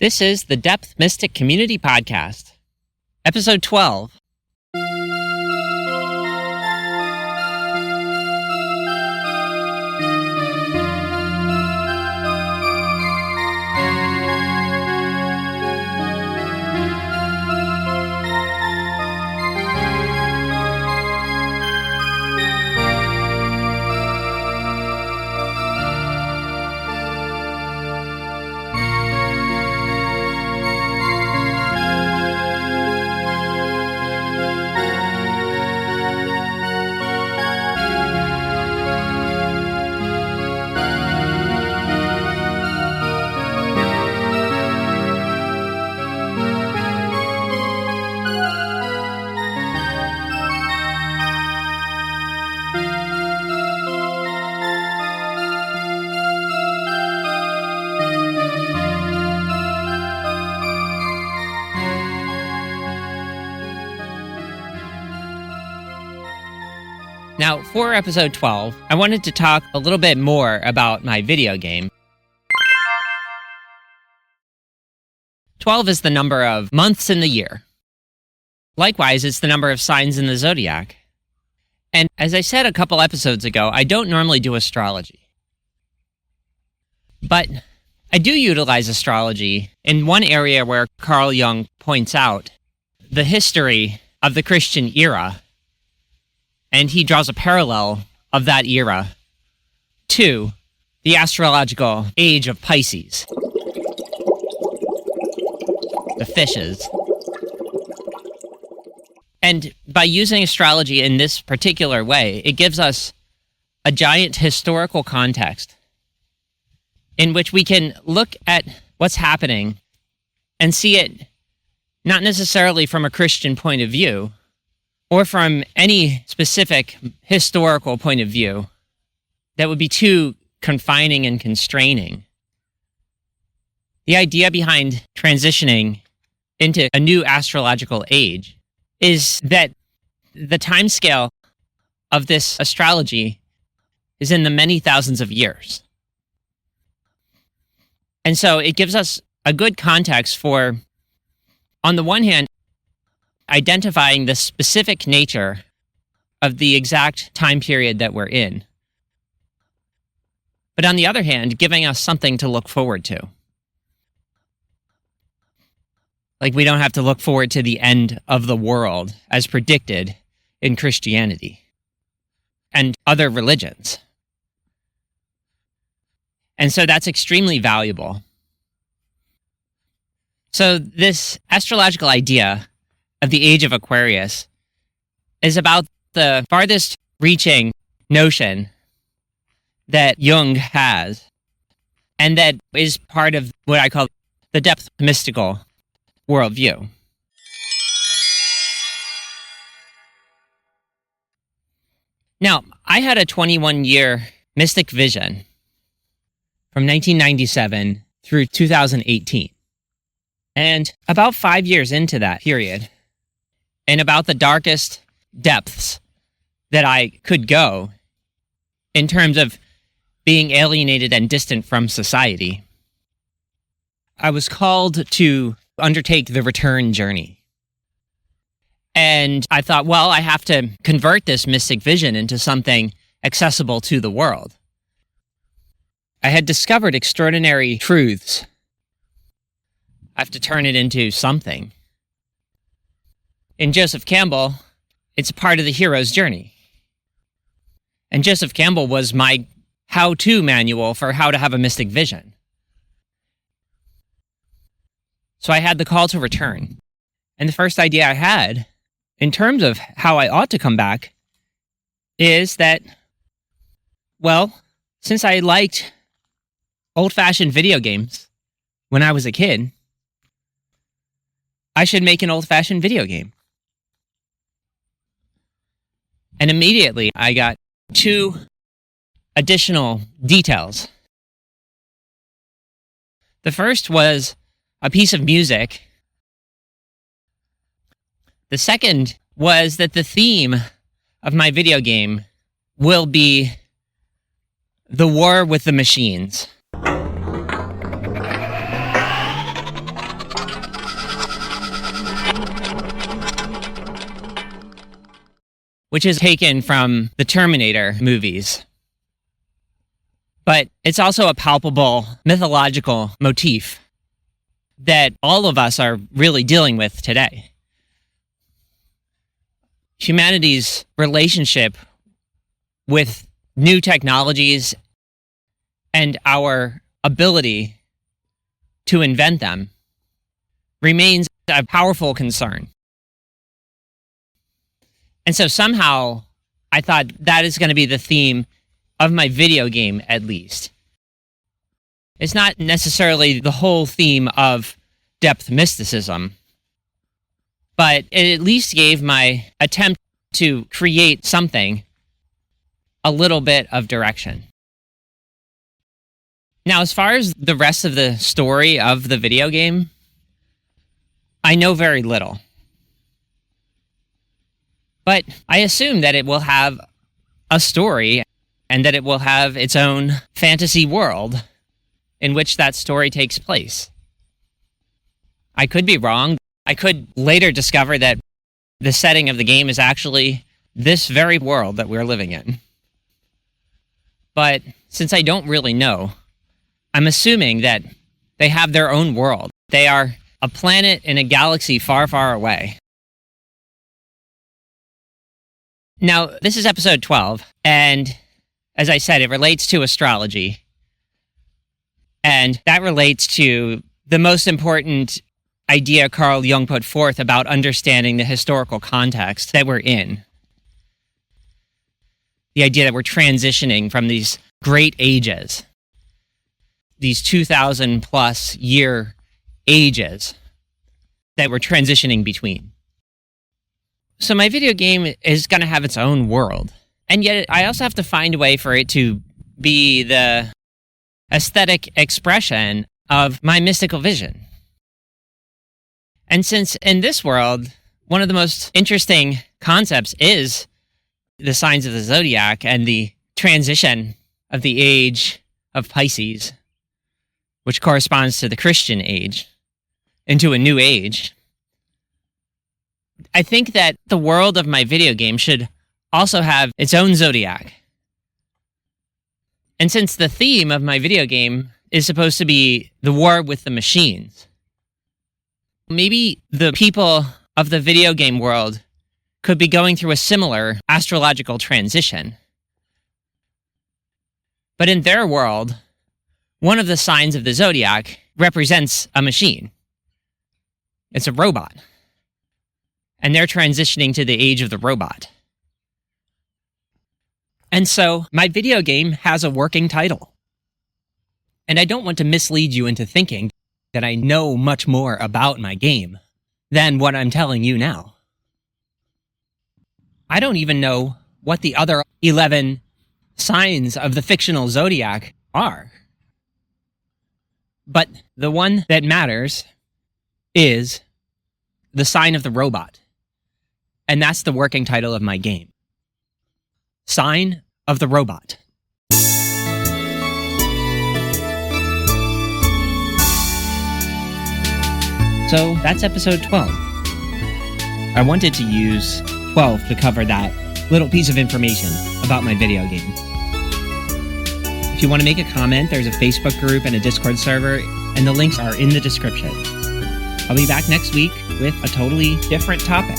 This is the Depth Mystic Community Podcast, Episode 12. Now, for episode 12, I wanted to talk a little bit more about my video game. 12 is the number of months in the year. Likewise, it's the number of signs in the Zodiac. And as I said a couple episodes ago, I don't normally do astrology. But I do utilize astrology in one area where Carl Jung points out the history of the Christian era. And he draws a parallel of that era to the astrological Age of Pisces, the fishes. And by using astrology in this particular way, it gives us a giant historical context in which we can look at what's happening and see it not necessarily from a Christian point of view, or from any specific historical point of view that would be too confining and constraining. The idea behind transitioning into a new astrological age is that the timescale of this astrology is in the many thousands of years. And so it gives us a good context for, on the one hand, identifying the specific nature of the exact time period that we're in. But on the other hand, giving us something to look forward to. Like we don't have to look forward to the end of the world as predicted in Christianity and other religions. And so that's extremely valuable. So this astrological idea of the Age of Aquarius is about the farthest reaching notion that Jung has, and that is part of what I call the depth mystical worldview. Now, I had a 21-year mystic vision from 1997 through 2018. And about 5 years into that period, and about the darkest depths that I could go in terms of being alienated and distant from society, I was called to undertake the return journey. And I thought, well, I have to convert this mystic vision into something accessible to the world. I had discovered extraordinary truths. I have to turn it into something. In Joseph Campbell, it's a part of the hero's journey. And Joseph Campbell was my how-to manual for how to have a mystic vision. So I had the call to return. And the first idea I had, in terms of how I ought to come back, is that, well, since I liked old-fashioned video games when I was a kid, I should make an old-fashioned video game. And immediately, I got 2 additional details. The first was a piece of music. The second was that the theme of my video game will be the war with the machines. which is taken from the Terminator movies. But it's also a palpable mythological motif that all of us are really dealing with today. Humanity's relationship with new technologies and our ability to invent them remains a powerful concern. And so somehow I thought that is going to be the theme of my video game, at least. It's not necessarily the whole theme of depth mysticism, but it at least gave my attempt to create something a little bit of direction. Now, as far as the rest of the story of the video game, I know very little. But I assume that it will have a story and that it will have its own fantasy world in which that story takes place. I could be wrong. I could later discover that the setting of the game is actually this very world that we're living in. But since I don't really know, I'm assuming that they have their own world. They are a planet in a galaxy far, far away. Now, this is episode 12, and as I said, it relates to astrology. And that relates to the most important idea Carl Jung put forth about understanding the historical context that we're in. The idea that we're transitioning from these great ages, these 2,000 plus year ages that we're transitioning between. So my video game is going to have its own world. And yet I also have to find a way for it to be the aesthetic expression of my mystical vision. And since in this world, one of the most interesting concepts is the signs of the Zodiac and the transition of the Age of Pisces, which corresponds to the Christian age, into a new age, I think that the world of my video game should also have its own Zodiac. And since the theme of my video game is supposed to be the war with the machines, maybe the people of the video game world could be going through a similar astrological transition. But in their world, one of the signs of the Zodiac represents a machine. It's a robot. And they're transitioning to the age of the robot. And so my video game has a working title. And I don't want to mislead you into thinking that I know much more about my game than what I'm telling you now. I don't even know what the other 11 signs of the fictional Zodiac are. But the one that matters is the sign of the robot. And that's the working title of my game. Sign of the Robot. So that's episode 12. I wanted to use 12 to cover that little piece of information about my video game. If you want to make a comment, there's a Facebook group and a Discord server, and the links are in the description. I'll be back next week with a totally different topic.